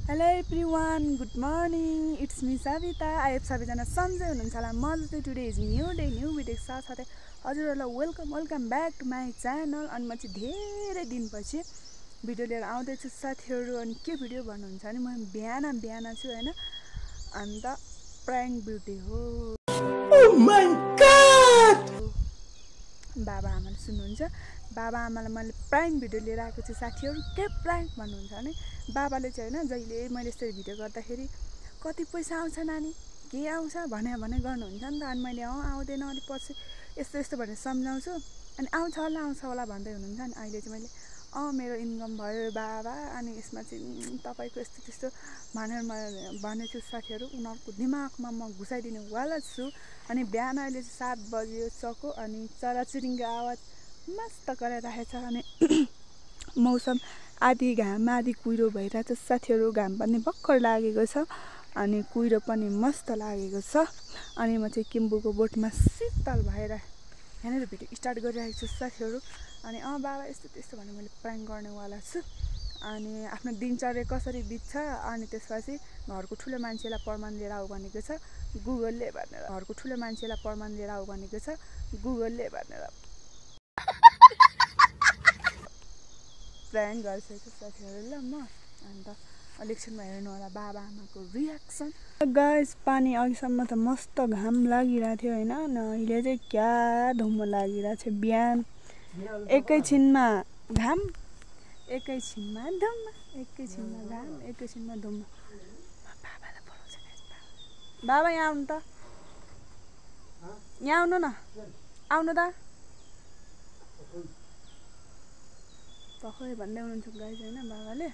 Hello everyone, good morning. It's me Savita. I am सबैजना सन्चै हुनुहुन्छ होला। म चाहिँ today is new day new video साथसाथै हजुरहरूलाई welcome back to my channel. अनि म चाहिँ धेरै दिनपछि भिडियो लिएर आउँदैछु साथीहरू। अनि के भिडियो भन्नुहुन्छ भने म बिहान छु हैन, अन्त प्राङ्क भिडियो हो। Oh my god! बाबा आमाले सुन्नुहुन्छ। बाबा आमालाई मैले प्राङ्क भिडियो लिएर आएको छु साथीहरू। के प्राङ्क भन्नुहुन्छ भने बाबाले चाहिँ हैन जहिले मैले यसरी भिडियो गर्दाखेरि कति पैसा आउँछ नानी, के आउँछ भने गर्नुहुन्छ नि त। अनि मैले आउँदैन अलिक पछि यस्तो भनेर सम्झाउँछु। अनि आउँछ होला भन्दै हुनुहुन्छ। अनि अहिले चाहिँ मैले मेरो इन्कम भयो बाबा, अनि यसमा चाहिँ तपाईँको यस्तो त्यस्तो भनेर म भनेछु साथीहरू। उनीहरूको दिमागमा म घुसाइदिने वाला छु। अनि बिहान अहिले चाहिँ 7 बज्यो चको। अनि चराचुरुङ्गीको आवाज मस्त कराइरहेको छ। अनि मौसम आधी घाम आधी कुहिरो भइरहेछ साथीहरू। घाम पनि भर्खर लागेको छ अनि कुहिरो पनि मस्त लागेको छ। अनि म चाहिँ किम्बुको बोटमा शीतल भएर यहाँनिर भिडियो स्टार्ट गरिरहेको छु साथीहरू। अनि बाबा यस्तो त्यस्तो भनेर मैले प्राङ्क गर्नेवाला छु। अनि आफ्नो दिनचर्या कसरी बित्छ, अनि त्यसपछि घरको ठुलो मान्छेलाई प्रमाण लिएर आऊ भनेको छ गुगलले भनेर। घरको ठुलो मान्छेलाई प्रमाण लिएर आऊ भनेको छ गुगलले भनेर प्राङ्क गरिसकेको साथीहरू। ल म अन्त एकछिनमा हेर्नु होला बाबा आमाको रियाक्सन। गाइस पानी अघिसम्म त मस्त घाम लागिरहेको थियो होइन, अहिले चाहिँ क्या धुम्म लागिरहेको छ। बिहान एकैछिनमा घाम, एकैछिनमा धुम्म, एकैछिनमा घाम, एकैछिनमा धुम्म। बाबालाई बोलाउँछ गाइस। बाबा यहाँ आउनु त, यहाँ आउनु न, आउनु त पखै भन्दै हुनुहुन्छ गाइस होइन बाबाले।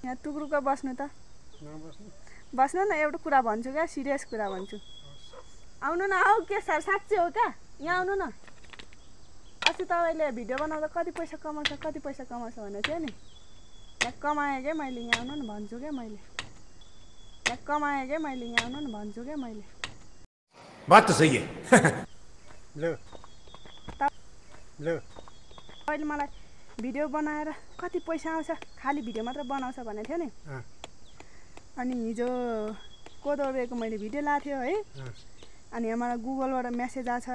यहाँ टुक्रुक बस्नु त, बस्नु न। एउटा कुरा भन्छु क्या, सिरियस कुरा भन्छु। आउनु न। आऊ के सर साँच्चै हो क्या, यहाँ आउनु न। अस्ति तपाईँले भिडियो बनाउँदा कति पैसा कमाउँछ भनेको थियो नि। यहाँ कमाएँ क्या मैले, यहाँ आउनु न भन्छु क्या मैले। यहाँ कमाएँ क्या मैले, यहाँ आउनु न भन्छु क्या मैले। बात त सही है। ल तपाईँले मलाई भिडियो बनाएर कति पैसा आउँछ, खालि भिडियो मात्र बनाउँछ भनेको थियो नि। अनि हिजो कोदोबेको मैले भिडियो लाएको थियो है। अनि यहाँ मलाई गुगलबाट मेसेज आछ,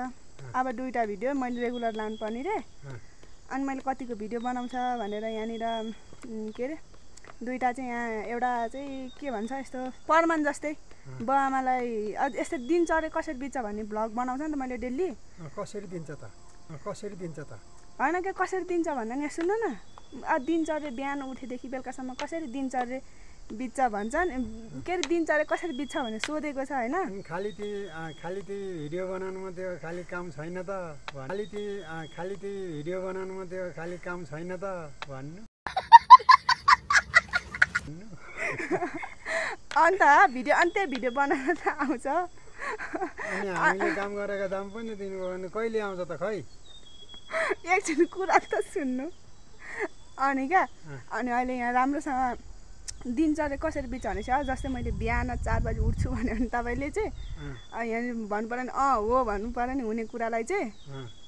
अब 2टा भिडियो मैले रेगुलर लानु पर्ने रे। अनि मैले कतिको भिडियो बनाउँछ भनेर यहाँनिर के अरे 2टा चाहिँ यहाँ एउटा चाहिँ के भन्छ यस्तो प्रमाण जस्तै बाबाआमालाई यस्तो दिनचर्या कसरी बित्छ भन्ने भ्लग बनाउँछ नि त मैले डेली। कसरी दिन्छ त होइन के कसरी दिन्छ भन्दा यहाँ सुन्नु न, दिनचर्या बिहान उठेदेखि बेलुकासम्म कसरी दिनचर्या बित्छ भन्छन्। के अरे दिनचर्या कसरी बित्छ भनेर सोधेको छ होइन। खालि ती भिडियो बनाउनुमा त्यो खालि काम छैन त, खालि ती भिडियो बनाउनुमा त्यो खालि काम छैन त भन्नु। अन्त भिडियो बनाउन त आउँछ। अनि हामीले काम गरेको दाम पनि दिनुभयो भने कहिले आउँछ त खै। एकछिन कुरा त सुन्नु। अनि क्या अनि अहिले यहाँ राम्रोसँग दिनचर्या कसरी बित्छ भनेपछि जस्तै मैले बिहान 4 बजी उठ्छु भन्यो भने तपाईँले चाहिँ यहाँ भन्नु पऱ्यो नि हो भन्नु पऱ्यो नि हुने कुरालाई चाहिँ।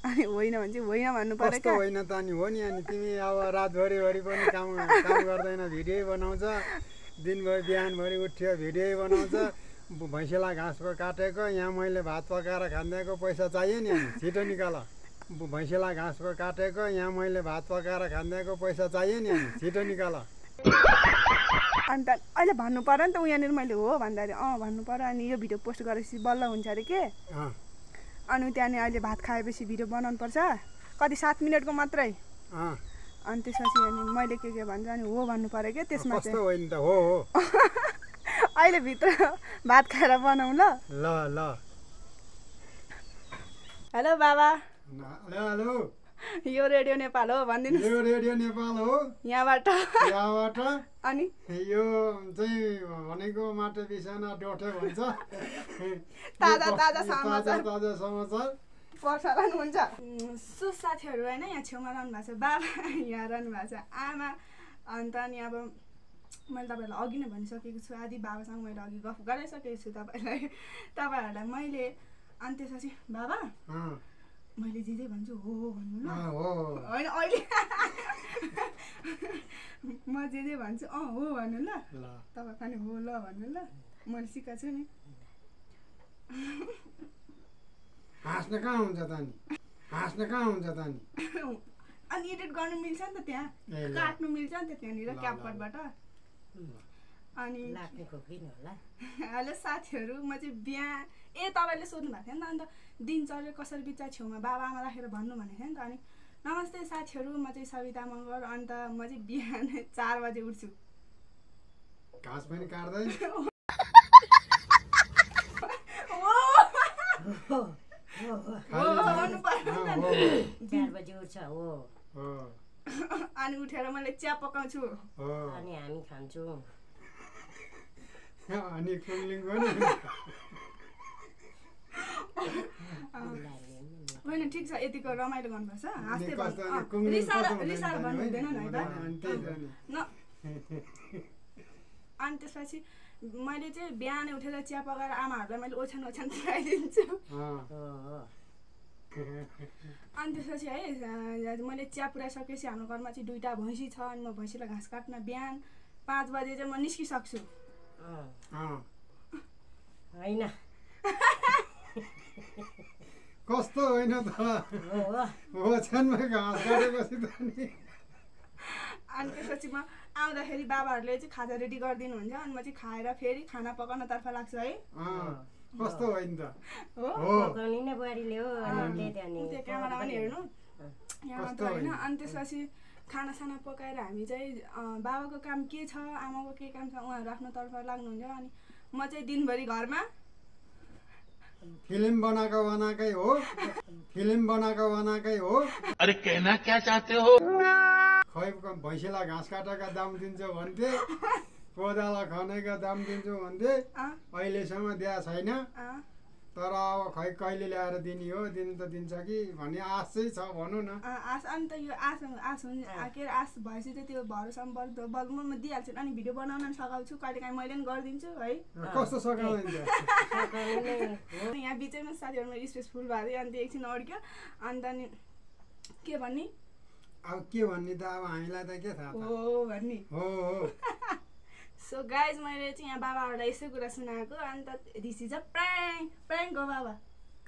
अनि होइन भने चाहिँ होइन भन्नु पऱ्यो क्या। होइन त अनि हो नि। अनि तिमी अब रातभरि पनि काम गर्दैन, भिडियो बनाउँछ। दिनभरि बिहानभरि उठ्यो भिडियो बनाउँछ। भैँसीलाई घाँस काटेको यहाँ मैले भात पकाएर खाँदिएको पैसा चाहियो नि। अनि छिटो निकाल। भैँसीलाई घाँस काटेको यहाँ मैले भात पकाएर खाँदिएको पैसा चाहियो नि। अनि छिटो निकाल। अन्त अहिले भन्नु पऱ्यो नि त यहाँनिर मैले हो भन्दाखेरि भन्नु पऱ्यो। अनि यो भिडियो पोस्ट गरेपछि बल्ल हुन्छ अरे के। अनि त्यहाँनिर अहिले भात खाएपछि भिडियो बनाउनु पर्छ कति 7 मिनटको मात्रै। अनि त्यसपछि अनि मैले के भन्छ अनि हो भन्नु पऱ्यो क्या त्यसमा चाहिँ। अहिले भित्र भात खाएर बनाऊ ल। हेलो बाबा। हेलो। यो रेडियो नेपाल हो भनिदिनु। यो रेडियो नेपाल हो। यहाँबाट अनि यो चाहिँ भनेको माटो बिसाना डोठे भन्छ। ताजा समाचार पर्छ हुन्छ। सो साथीहरू होइन यहाँ छेउमा रहनु भएको छ बाबा, यहाँ रहनु भएको छ आमा। अन्त अनि अब मैले तपाईँहरूलाई अघि नै भनिसकेको छु, आदि बाबासँग मैले अघि गफ गराइसकेको छु तपाईँहरूलाई मैले। अनि त्यसपछि बाबा मैले जे भन्छु हो भन्नु ल। होइन अहिले म जे भन्छु हो भन्नु ल ल तपाईँ पनि हो ल भन्नु ल मैले सिकाएको छु नि हाँस्न कहाँ हुन्छ त नि हाँस्न कहाँ हुन्छ त नि अनि एडिट गर्नु मिल्छ नि त त्यहाँ ए ल काट्नु मिल्छ नि त त्यहाँनिर ल, ल, क्यापकटबाट अनि हेलो साथीहरू म चाहिँ बिहा तपाईँले सोध्नु भएको थियो नि त अन्त दिनचर्या कसरी बित्छ छेउमा बाबा आमा राखेर भन्नु भनेको थियो नि त अनि नमस्ते साथीहरू म चाहिँ सविता मगर अन्त म चाहिँ बिहान 4 बजे उठ्छु घाँस पनि काट्दै भन्नु पर्यो नि त नि। 4 बजे उठ्छ हो अनि उठेर मैले चिया पकाउँछु अनि हामी खान्छौँ अनि कुलिङ पनि होइन ठिक छ यतिको रमाइलो गर्नुपर्छ हाँस्दै कस्तो अनि भन्नु कुलिङ कस्तो हुँदैन रिसाएर भन्नु हुँदैन नि है त अनि त्यही त नि न अनि त्यसपछि मैले चाहिँ बिहानै उठेर चिया पकाएर आमाहरूलाई मैले ओछ्यान खुवाइदिन्छु अनि त्यसपछि है मैले चिया पुऱ्याइसकेपछि हाम्रो घरमा चाहिँ 2टा भैँसी छ अनि म भैँसीलाई घाँस काट्न बिहान 5 बजे चाहिँ म निस्किसक्छु होइन कस्तो होइन त ओछ्यानमा घाँस काटेपछि त नि अनि त्यसपछि म आउँदाखेरि बाबाहरूले चाहिँ खाजा रेडी गरिदिनुहुन्छ अनि म चाहिँ खाएर फेरि खाना पकाउनतर्फ लाग्छु है कस्तो होइन त हो पकाउने नै बुहारीले हो अनि त्यो क्यामेरा पनि हेर्नु यहाँ मात्र होइन अनि त्यसपछि खानासाना पकाएर हामी चाहिँ बाबाको काम के छ आमाको के काम छ उहाँहरू आफ्नोतर्फ लाग्नुहुन्छ अनि म चाहिँ दिनभरि घरमा फिल्म बनाएकै हो अरे कहना क्या चाहते हो खै भैँसीलाई घाँस काटेका दाम दिन्छौ भन्थे कोदाला खनेका दाम दिन्छु भन्थे अहिलेसम्म दिएको छैन तर अब खै कहिले ल्याएर दिने हो दिनु त दिन्छ कि भन्ने आश चाहिँ छ भनौँ न आश अनि त यो आश हुन्छ के अरे आश भएपछि चाहिँ त्यो भरोसामा बल्बमा म दिइहाल्छु अनि भिडियो बनाउन पनि सघाउँछु कहिलेकाहीँ मैले पनि गरिदिन्छु है कस्तो सघाउँछ यहाँ बिचैमा साथीहरूमा स्पेस फुल भएको थियो अनि त्यो एकछिन अड्क्यो अन्त अनि के भन्ने अब के भन्ने त अब हामीलाई त के थाहा हो भन्ने हो सो गाइज मैले चाहिँ यहाँ बाबाहरूलाई यसै कुरा सुनाएको अन्त दिस इज अ प्र्याङ्क हो बाबा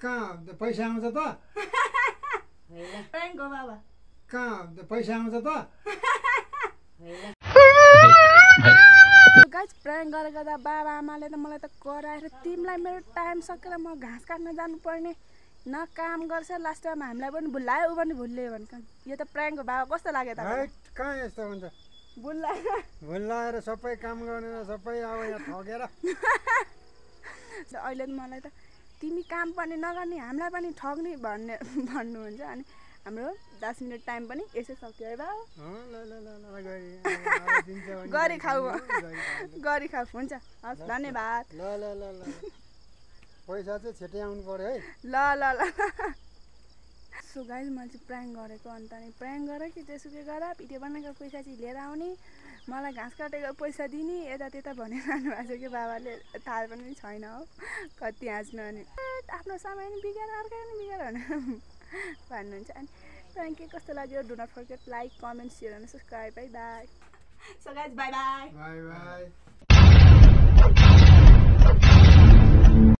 कहाँ पैसा आउँछ त प्र्याङ्क हो बाबा कहाँ पैसा आउँछ त गाइज प्र्याङ्क गरेर गर्दा बाबा आमाले त मलाई त कराएर तिमीलाई मेरो टाइम सकेर म घाँस काट्न जानुपर्ने न काम गर्छ लास्ट टाइम हामीलाई पनि भुल्लायो ऊ पनि भुल्यो भने यो त प्र्याङ्क हो बाबा कस्तो लाग्यो त कहाँ यस्तो हुन्छ भुल्लाएर सबै काम गर्ने सबै अब यहाँ ठगेर अहिले मलाई त तिमी काम पनि नगर्ने हामीलाई पनि ठग्ने भन्नुहुन्छ अनि हाम्रो 10 मिनट टाइम पनि यसै सक्यो है बाबा गरी खाऊ हुन्छ हस् धन्यवाद ल पैसा चाहिँ छिटै आउनु पर्यो है ल सो गाइज मैले चाहिँ प्र्याङ्क गरेको अन्त नि प्र्याङ्क गरेँ कि त्यसुकै गरेर भिडियो बनाएको पैसा चाहिँ लिएर आउने मलाई घाँस काटेको पैसा दिने यता त्यता भनिरहनु भएको छ कि बाबाले थाहा पनि छैन हो कति हाँस्नु अनि आफ्नो समय नि बिगार अर्कै नि बिगार भन्नुहुन्छ अनि प्र्याङ्क के कस्तो लाग्यो do not forget like comment share and subscribe bye bye so guys bye bye by